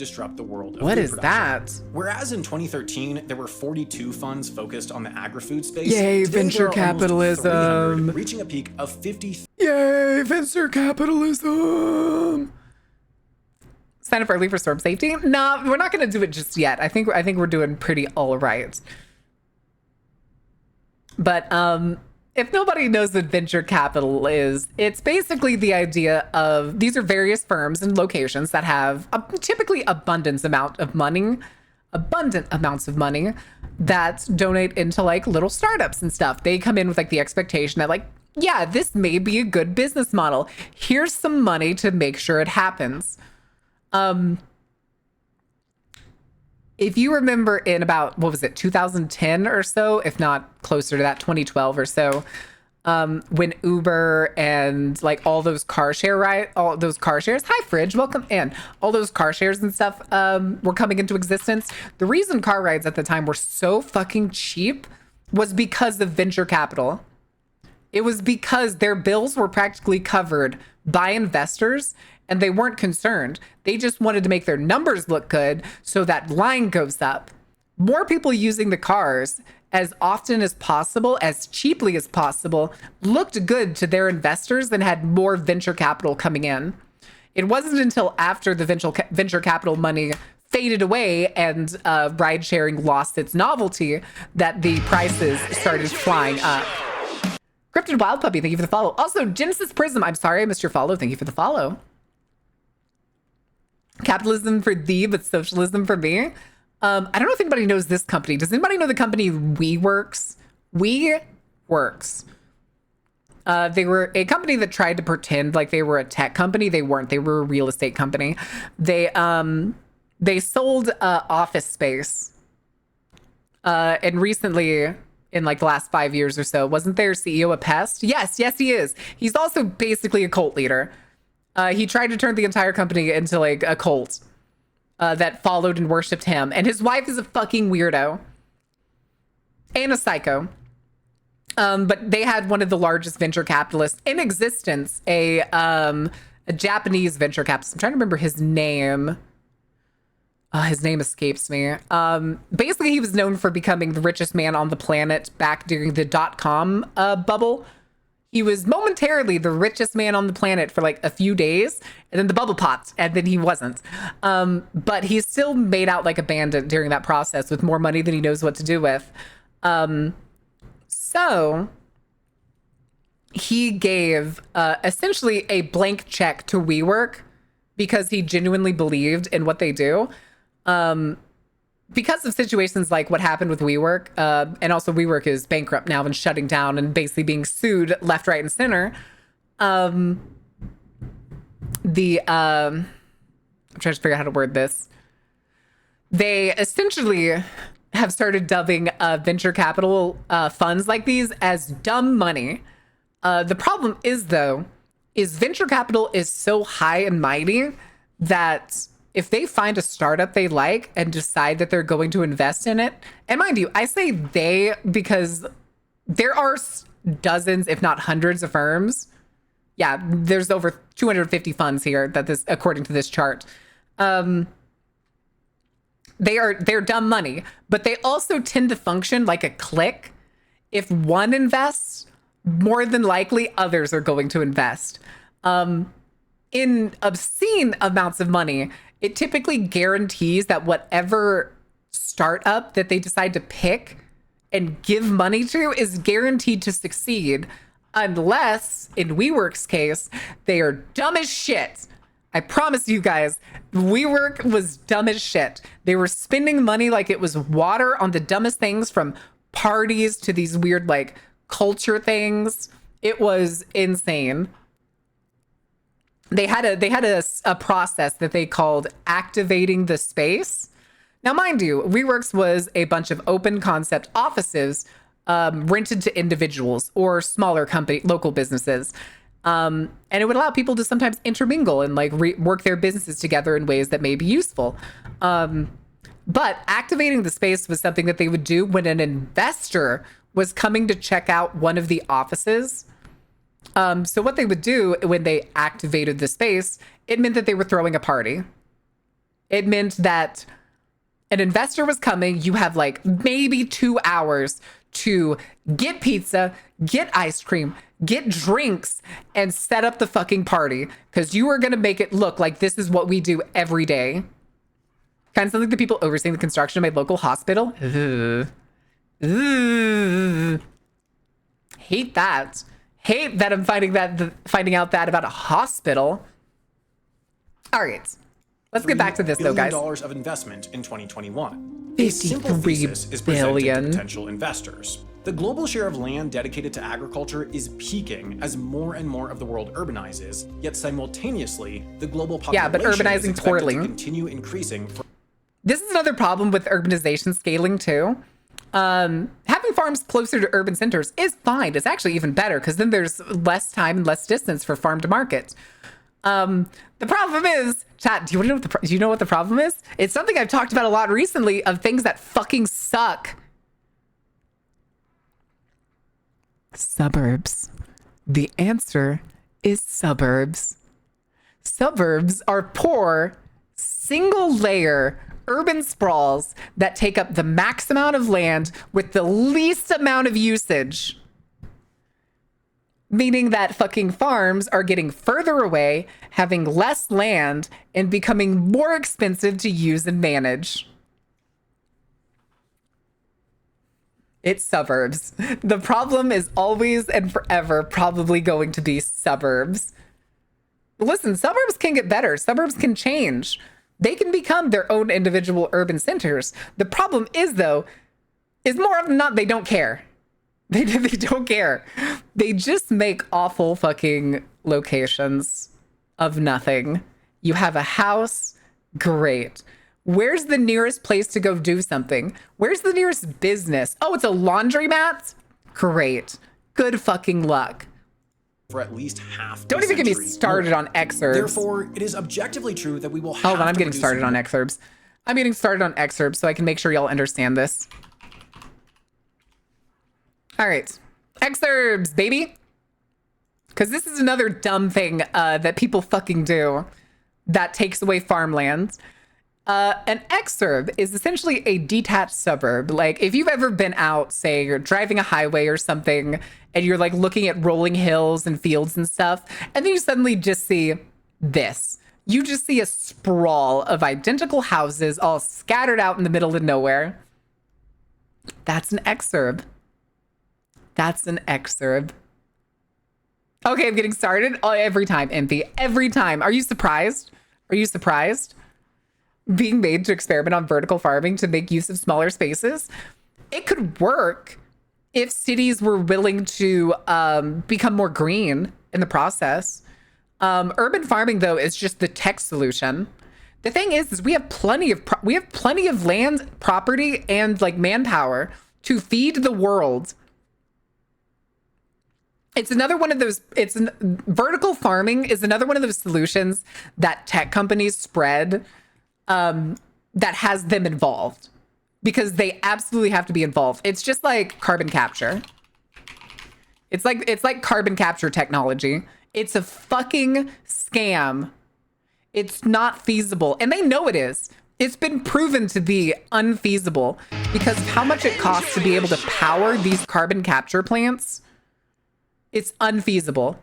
disrupt the world of What food is production. that? Whereas in 2013, there were 42 funds focused on the agri-food space. Yay, today venture there are almost capitalism. 300, reaching a peak of 50. Yay, venture capitalism. Sign up early for storm safety? No, we're not going to do it just yet. I think we're doing pretty all right. But if nobody knows what venture capital is, it's basically the idea of these are various firms and locations that have typically abundant amounts of money that donate into like little startups and stuff. They come in with like the expectation that like, yeah, this may be a good business model. Here's some money to make sure it happens. If you remember in about, what was it, 2010 or so, if not closer to that, 2012 or so, when Uber and like all those car shares, hi Fridge, welcome in, all those car shares and stuff were coming into existence. The reason car rides at the time were so fucking cheap was because of venture capital. It was because their bills were practically covered by investors and they weren't concerned. They just wanted to make their numbers look good so that line goes up. More people using the cars as often as possible, as cheaply as possible, looked good to their investors and had more venture capital coming in. It wasn't until after the venture capital money faded away and ride sharing lost its novelty that the prices started flying up. Cryptid Wild Puppy, thank you for the follow. Also, Genesis Prism, I'm sorry I missed your follow. Thank you for the follow. Capitalism for thee, but socialism for me. I don't know if anybody knows this company. Does anybody know the company WeWorks? WeWorks. They were a company that tried to pretend like they were a tech company. They weren't. They were a real estate company. They sold office space. And recently, in like the last 5 years or so, wasn't their CEO a pest? Yes, he is. He's also basically a cult leader. He tried to turn the entire company into like a cult that followed and worshipped him. And his wife is a fucking weirdo and a psycho. But they had one of the largest venture capitalists in existence, a Japanese venture capitalist. I'm trying to remember his name. His name escapes me. Basically, he was known for becoming the richest man on the planet back during the .com bubble. He was momentarily the richest man on the planet for like a few days, and then the bubble popped, and then he wasn't. But he still made out like a bandit during that process with more money than he knows what to do with. So he gave essentially a blank check to WeWork because he genuinely believed in what they do. Because of situations like what happened with WeWork, and also WeWork is bankrupt now and shutting down and basically being sued left, right, and center. I'm trying to figure out how to word this. They essentially have started dubbing venture capital funds like these as dumb money. The problem is, though, is venture capital is so high and mighty that if they find a startup they like and decide that they're going to invest in it, and mind you, I say they because there are dozens, if not hundreds of firms. Yeah, there's over 250 funds here that this, according to this chart. They're dumb money, but they also tend to function like a clique. If one invests, more than likely others are going to invest. In obscene amounts of money, it typically guarantees that whatever startup that they decide to pick and give money to is guaranteed to succeed, unless, in WeWork's case, they are dumb as shit. I promise you guys, WeWork was dumb as shit. They were spending money like it was water on the dumbest things, from parties to these weird like culture things. It was insane. They had a process that they called activating the space. Now, mind you, WeWorks was a bunch of open concept offices rented to individuals or smaller local businesses. And it would allow people to sometimes intermingle and like work their businesses together in ways that may be useful. But activating the space was something that they would do when an investor was coming to check out one of the offices. So what they would do when they activated the space, it meant that they were throwing a party. It meant that an investor was coming. You have like maybe 2 hours to get pizza, get ice cream, get drinks, and set up the fucking party because you are going to make it look like this is what we do every day. Kind of sounds like the people overseeing the construction of my local hospital. Hate that. Hate that I'm finding out that about a hospital. All right. Let's get back to this though, guys. $1 billion of investment in 2021. 53 billion. To potential investors. The global share of land dedicated to agriculture is peaking as more and more of the world urbanizes, yet simultaneously, the global population but urbanizing is expected poorly. to continue increasing. This is another problem with urbanization scaling too. Having farms closer to urban centers is fine. It's actually even better because then there's less time and less distance for farm to market. The problem is, chat, do you know what the problem is? It's something I've talked about a lot recently of things that fucking suck. Suburbs. The answer is suburbs. Suburbs are poor, single layer urban sprawls that take up the max amount of land with the least amount of usage. Meaning that fucking farms are getting further away, having less land, and becoming more expensive to use and manage. It's suburbs. The problem is always and forever probably going to be suburbs. Listen, suburbs can get better. Suburbs can change. They can become their own individual urban centers. The problem is, though, is more often than not, they don't care. They don't care. They just make awful fucking locations of nothing. You have a house, great. Where's the nearest place to go do something? Where's the nearest business? Oh, it's a laundromat? Great. Good fucking luck. For at least half. Don't even get me started on exurbs. Therefore, it is objectively true that we will have Hold on, I'm getting started on exurbs. I'm getting started on exurbs so I can make sure y'all understand this. All right. Exurbs, baby. Because this is another dumb thing that people fucking do that takes away farmland. An exurb is essentially a detached suburb. Like if you've ever been out, say you're driving a highway or something, and you're like looking at rolling hills and fields and stuff, and then you suddenly just see this. You just see a sprawl of identical houses all scattered out in the middle of nowhere. That's an exurb. That's an exurb. Okay, I'm getting started. Oh, every time, Empty. Every time. Are you surprised? Are you surprised? Being made to experiment on vertical farming to make use of smaller spaces. It could work if cities were willing to become more green in the process. Urban farming, though, is just the tech solution. The thing is we have plenty of land, property, and like manpower to feed the world. It's another one of those. Vertical farming is another one of those solutions that tech companies spread. That has them involved because they absolutely have to be involved. It's just like carbon capture. It's like carbon capture technology. It's a fucking scam. It's not feasible. And they know it is. It's been proven to be unfeasible because of how much it costs to be able to power these carbon capture plants. It's unfeasible.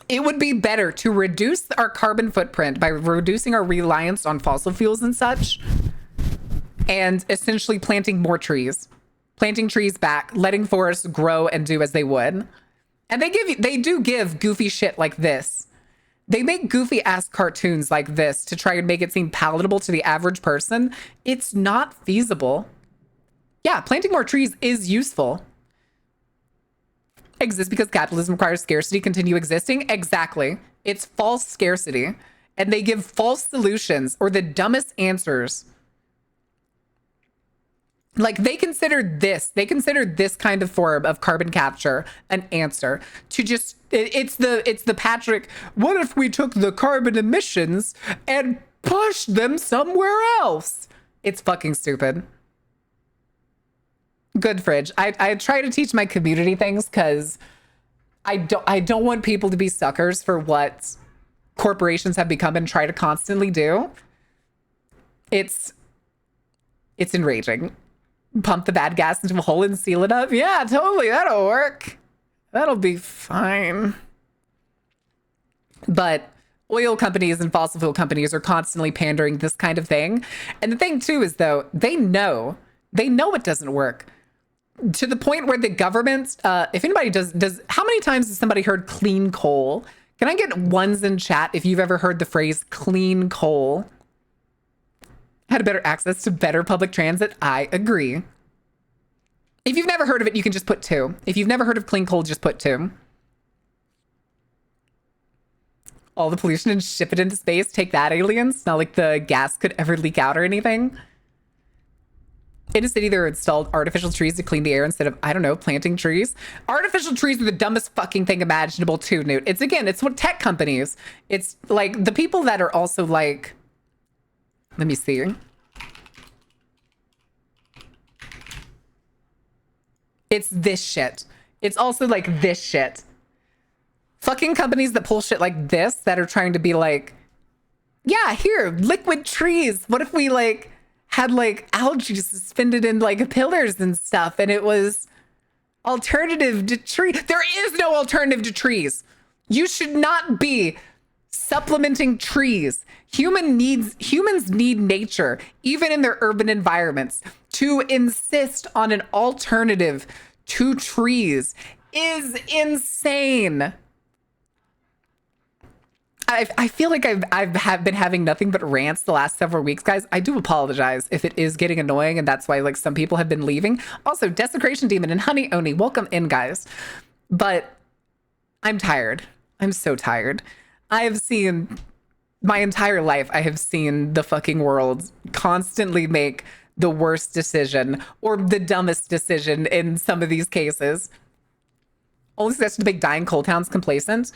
It would be better to reduce our carbon footprint by reducing our reliance on fossil fuels and such, and essentially planting more trees, planting trees back, letting forests grow and do as they would. And they do give goofy shit like this. They make goofy ass cartoons like this to try and make it seem palatable to the average person. It's not feasible. Yeah, planting more trees is useful. Exists because capitalism requires scarcity continue existing. Exactly. It's false scarcity. And they give false solutions or the dumbest answers. Like they considered this kind of form of carbon capture an answer to just, it's the Patrick, what if we took the carbon emissions and pushed them somewhere else? It's fucking stupid. Good, Fridge. I try to teach my community things because I don't want people to be suckers for what corporations have become and try to constantly do, it's enraging. Pump the bad gas into a hole and seal it up. Yeah, totally. That'll work. That'll be fine. But oil companies and fossil fuel companies are constantly pandering this kind of thing. And the thing too is, though, they know it doesn't work, to the point where the government, if anybody does, how many times has somebody heard clean coal? Can I get ones in chat if you've ever heard the phrase clean coal? Had a better access to better public transit? I agree. If you've never heard of it, you can just put 2. If you've never heard of clean coal, just put 2. All the pollution and ship it into space. Take that, aliens. Not like the gas could ever leak out or anything. In a city, there installed artificial trees to clean the air instead of, I don't know, planting trees. Artificial trees are the dumbest fucking thing imaginable too, Newt. It's what tech companies. It's like the people that are also like, let me see. It's this shit. It's also like this shit. Fucking companies that pull shit like this that are trying to be like, yeah, here, liquid trees. What if we like had like algae suspended in like pillars and stuff, and it was alternative to tree. There is no alternative to trees. You should not be supplementing trees. Humans need nature, even in their urban environments. To insist on an alternative to trees is insane. I feel like I've been having nothing but rants the last several weeks, guys. I do apologize if it is getting annoying, and that's why like some people have been leaving. Also, Desecration Demon and Honey Oni, welcome in, guys. But I'm tired. I'm so tired. I have seen my entire life. I have seen the fucking world constantly make the worst decision or the dumbest decision in some of these cases. Only suggestion to make dying coal towns complacent.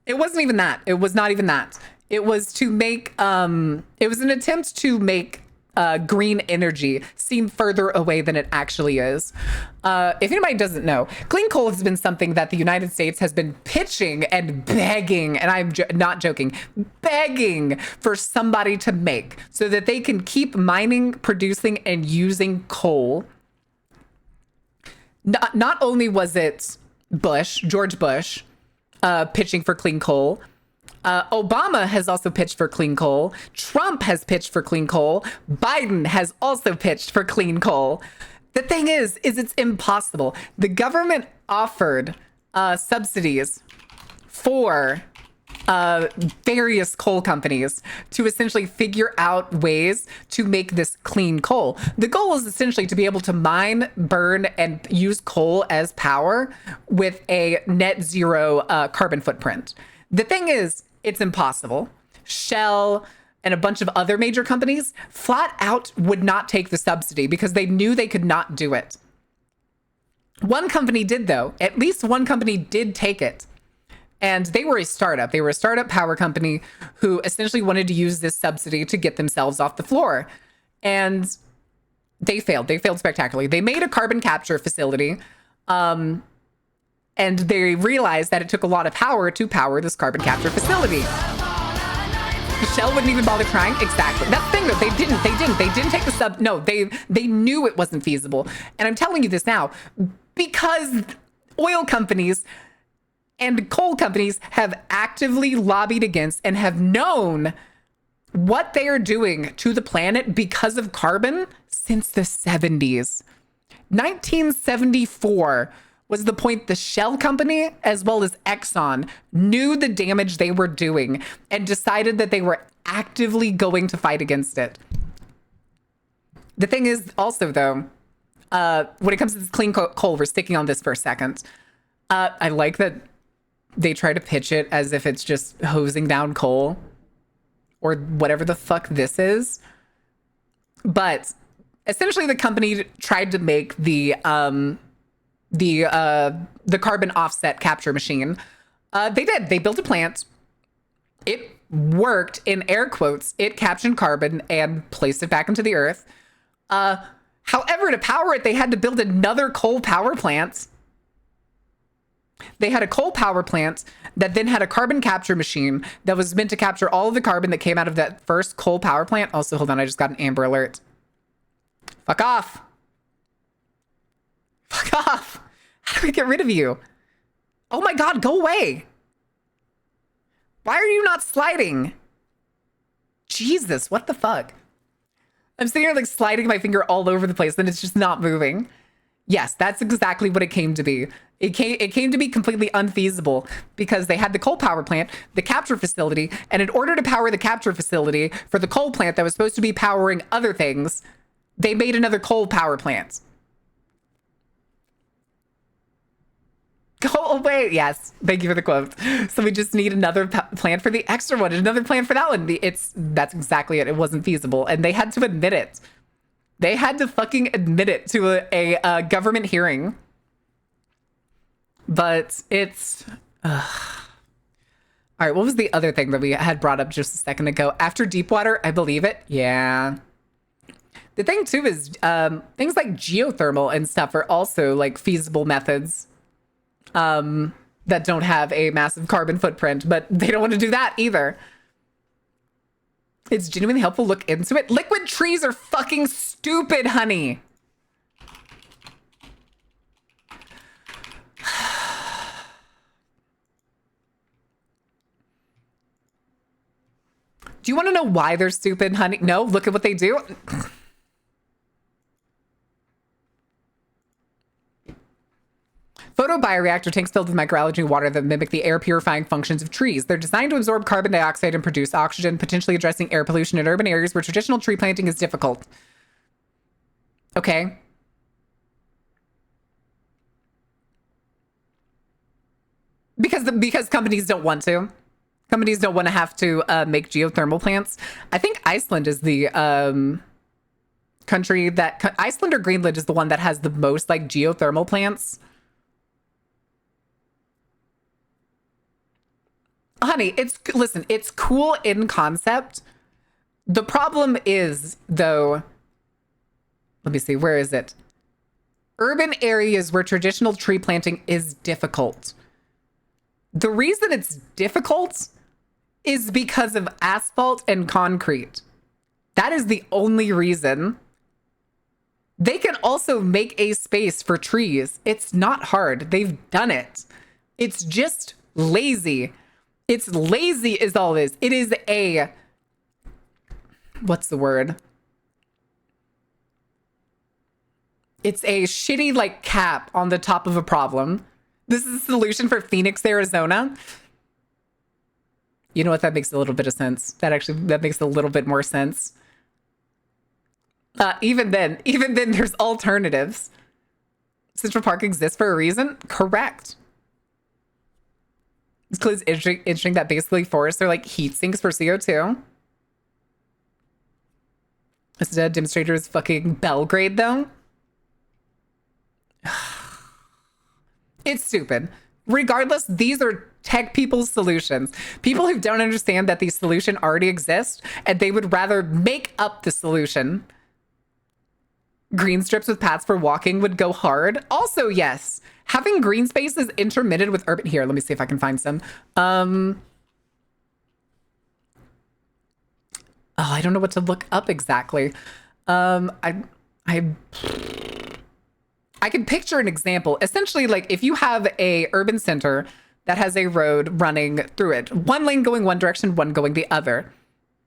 It wasn't even that. It was not even that. It was to make, it was an attempt to make green energy seem further away than it actually is. If anybody doesn't know, clean coal has been something that the United States has been pitching and begging, and I'm not joking, begging for somebody to make so that they can keep mining, producing, and using coal. Not only was it George Bush, pitching for clean coal. Obama has also pitched for clean coal. Trump has pitched for clean coal. Biden has also pitched for clean coal. The thing is it's impossible. The government offered subsidies for various coal companies to essentially figure out ways to make this clean coal. The goal is essentially to be able to mine, burn, and use coal as power with a net zero carbon footprint. The thing is, it's impossible. Shell and a bunch of other major companies flat out would not take the subsidy because they knew they could not do it. One company did, though. At least one company did take it. And they were a startup. They were a startup power company who essentially wanted to use this subsidy to get themselves off the floor. And they failed. They failed spectacularly. They made a carbon capture facility. And they realized that it took a lot of power to power this carbon capture facility. Shell wouldn't even bother trying. Exactly. That's the thing, though. They didn't take the sub. No, they knew it wasn't feasible. And I'm telling you this now because oil companies and coal companies have actively lobbied against and have known what they are doing to the planet because of carbon since the 70s. 1974 was the point the Shell company, as well as Exxon, knew the damage they were doing and decided that they were actively going to fight against it. The thing is also, though, when it comes to this clean coal, we're sticking on this for a second. I like that they try to pitch it as if it's just hosing down coal or whatever the fuck this is. But essentially the company tried to make the carbon offset capture machine. They did. They built a plant. It worked, in air quotes. It captured carbon and placed it back into the earth. However, to power it, they had to build another coal power plant. They had a coal power plant that then had a carbon capture machine that was meant to capture all of the carbon that came out of that first coal power plant. Also, hold on, I just got an Amber Alert. Fuck off. Fuck off. How do we get rid of you? Oh my God, go away. Why are you not sliding? Jesus, what the fuck? I'm sitting here like sliding my finger all over the place and it's just not moving. Yes, that's exactly what it came to be. It came to be completely unfeasible because they had the coal power plant, the capture facility, and in order to power the capture facility for the coal plant that was supposed to be powering other things, they made another coal power plant. Go away. Yes, thank you for the quote. So we just need another plan for the extra one, another plan for that one. That's exactly it. It wasn't feasible, and they had to admit it. They had to fucking admit it to a government hearing. But it's... All right, what was the other thing that we had brought up just a second ago? After Deepwater, I believe it. Yeah. The thing, too, is things like geothermal and stuff are also, like, feasible methods that don't have a massive carbon footprint, but they don't want to do that either. It's genuinely helpful. Look into it. Liquid trees are fucking stupid, honey. Do you want to know why they're stupid, honey? No, look at what they do. Photobioreactor tanks filled with microalgae water that mimic the air purifying functions of trees. They're designed to absorb carbon dioxide and produce oxygen, potentially addressing air pollution in urban areas where traditional tree planting is difficult. Okay. Because companies don't want to. Companies don't want to have to make geothermal plants. I think Iceland is the country that... Iceland or Greenland is the one that has the most, like, geothermal plants. Honey, listen, it's cool in concept. The problem is, though... Let me see, where is it? Urban areas where traditional tree planting is difficult. The reason it's difficult is because of asphalt and concrete. That is the only reason. They can also make a space for trees. It's not hard. They've done it. It's just lazy. It's lazy is all it is. It is a... What's the word? It's a shitty, like, cap on the top of a problem. This is a solution for Phoenix, Arizona. You know what? That makes a little bit of sense. That makes a little bit more sense. Even then, there's alternatives. Central Park exists for a reason? Correct. It's clearly interesting that basically forests are like heat sinks for CO2. This demonstrator is fucking Belgrade, though. It's stupid. Regardless, these are tech people's solutions. People who don't understand that the solution already exists and they would rather make up the solution. Green strips with paths for walking would go hard. Also, yes, having green spaces intermittent with urban... Here, let me see if I can find some. Oh, I don't know what to look up exactly. I can picture an example. Essentially, like if you have a urban center that has a road running through it, one lane going one direction, one going the other,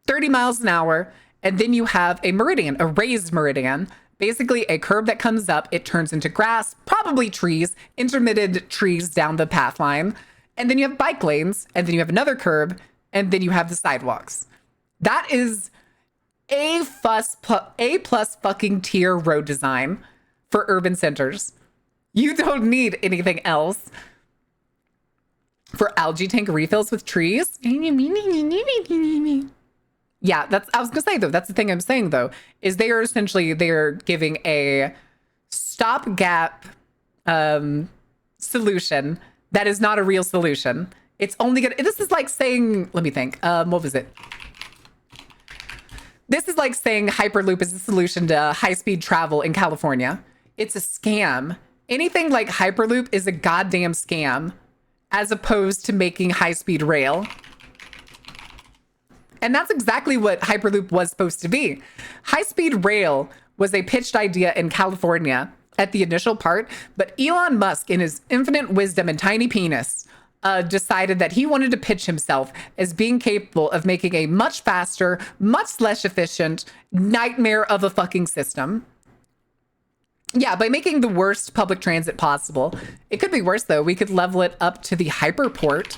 30 miles an hour, and then you have a meridian, a raised meridian, basically a curb that comes up, it turns into grass, probably trees, intermittent trees down the path line, and then you have bike lanes, and then you have another curb, and then you have the sidewalks. That is A+ fucking tier road design for urban centers. You don't need anything else. For algae tank refills with trees? Yeah, I was gonna say though, that's the thing I'm saying though, is they're giving a stopgap solution that is not a real solution. It's only gonna, this is like saying, let me think, what was it? This is like saying Hyperloop is the solution to high-speed travel in California. It's a scam. Anything like Hyperloop is a goddamn scam, as opposed to making high-speed rail. And that's exactly what Hyperloop was supposed to be. High-speed rail was a pitched idea in California at the initial part, but Elon Musk, in his infinite wisdom and tiny penis, decided that he wanted to pitch himself as being capable of making a much faster, much less efficient nightmare of a fucking system. Yeah, by making the worst public transit possible. It could be worse, though. We could level it up to the hyperport.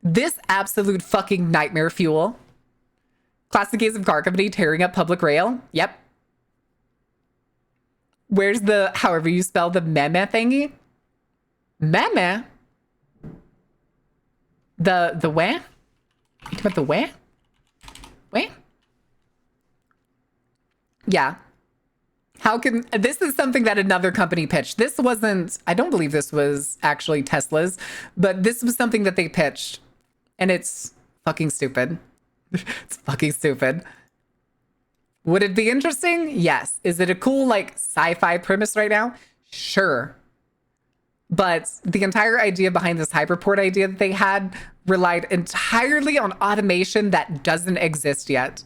This absolute fucking nightmare fuel. Classic case of car company tearing up public rail. Yep. Where's the, however you spell the meme thingy? Meme? The where? You talking about the where? Where? Yeah. How can, this is something that another company pitched. This wasn't, I don't believe this was actually Tesla's, but this was something that they pitched. And it's fucking stupid. It's fucking stupid. Would it be interesting? Yes. Is it a cool, like, sci-fi premise right now? Sure. But the entire idea behind this hyperport idea that they had relied entirely on automation that doesn't exist yet.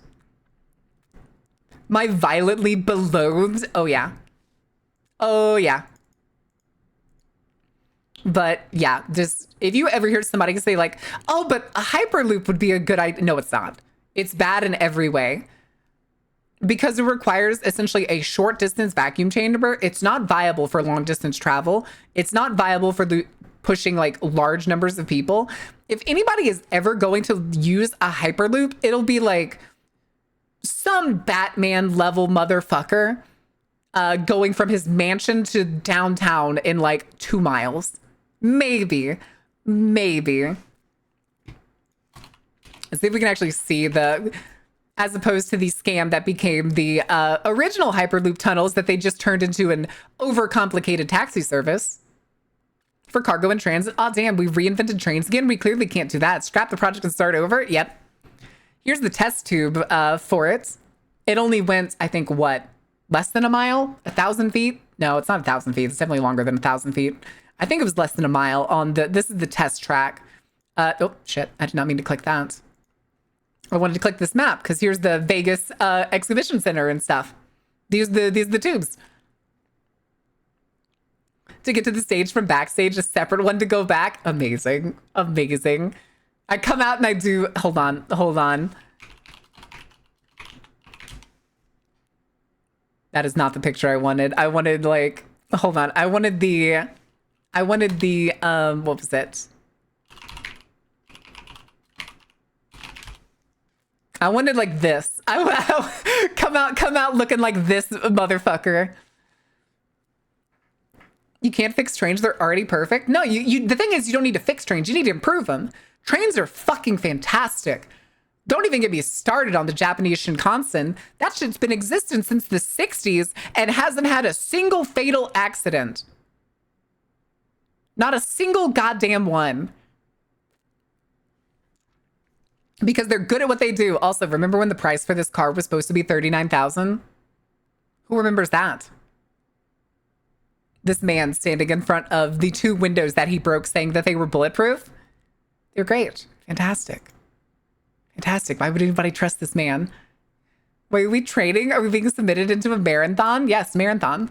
My violently beloathed, oh yeah. Oh yeah. But yeah, just if you ever hear somebody say like, oh, but a hyperloop would be a good idea. No, it's not. It's bad in every way. Because it requires essentially a short distance vacuum chamber. It's not viable for long distance travel. It's not viable for the pushing like large numbers of people. If anybody is ever going to use a hyperloop, it'll be like some Batman level motherfucker going from his mansion to downtown in like 2 miles. Maybe. Let's see if we can actually see the, as opposed to the scam that became the original Hyperloop tunnels that they just turned into an overcomplicated taxi service for cargo and transit. Oh, damn, we reinvented trains again. We clearly can't do that. Scrap the project and start over. Yep. Here's the test tube for it. It only went, I think, what? Less than a mile? 1,000 feet? No, it's not 1,000 feet. It's definitely longer than 1,000 feet. I think it was less than a mile on the, this is the test track. Oh, shit. I did not mean to click that. I wanted to click this map because here's the Vegas exhibition center and stuff. These are the tubes. To get to the stage from backstage, a separate one to go back. Amazing. Amazing. I come out and I do, hold on. That is not the picture I wanted. I wanted like, hold on. I wanted the, what was it? I wanted like this. Come out looking like this motherfucker. You can't fix trains. They're already perfect. No, the thing is you don't need to fix trains. You need to improve them. Trains are fucking fantastic. Don't even get me started on the Japanese Shinkansen. That shit's been existent since the 60s and hasn't had a single fatal accident. Not a single goddamn one. Because they're good at what they do. Also, remember when the price for this car was supposed to be $39,000? Who remembers that? This man standing in front of the 2 windows that he broke saying that they were bulletproof. They're great. Fantastic. Fantastic. Why would anybody trust this man? Wait, are we trading? Are we being submitted into a marathon? Yes, marathon.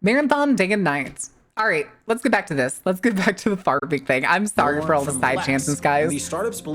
Marathon day and night. All right, let's get back to this. Let's get back to the farming thing. I'm sorry for all the side chances, guys. These startups believe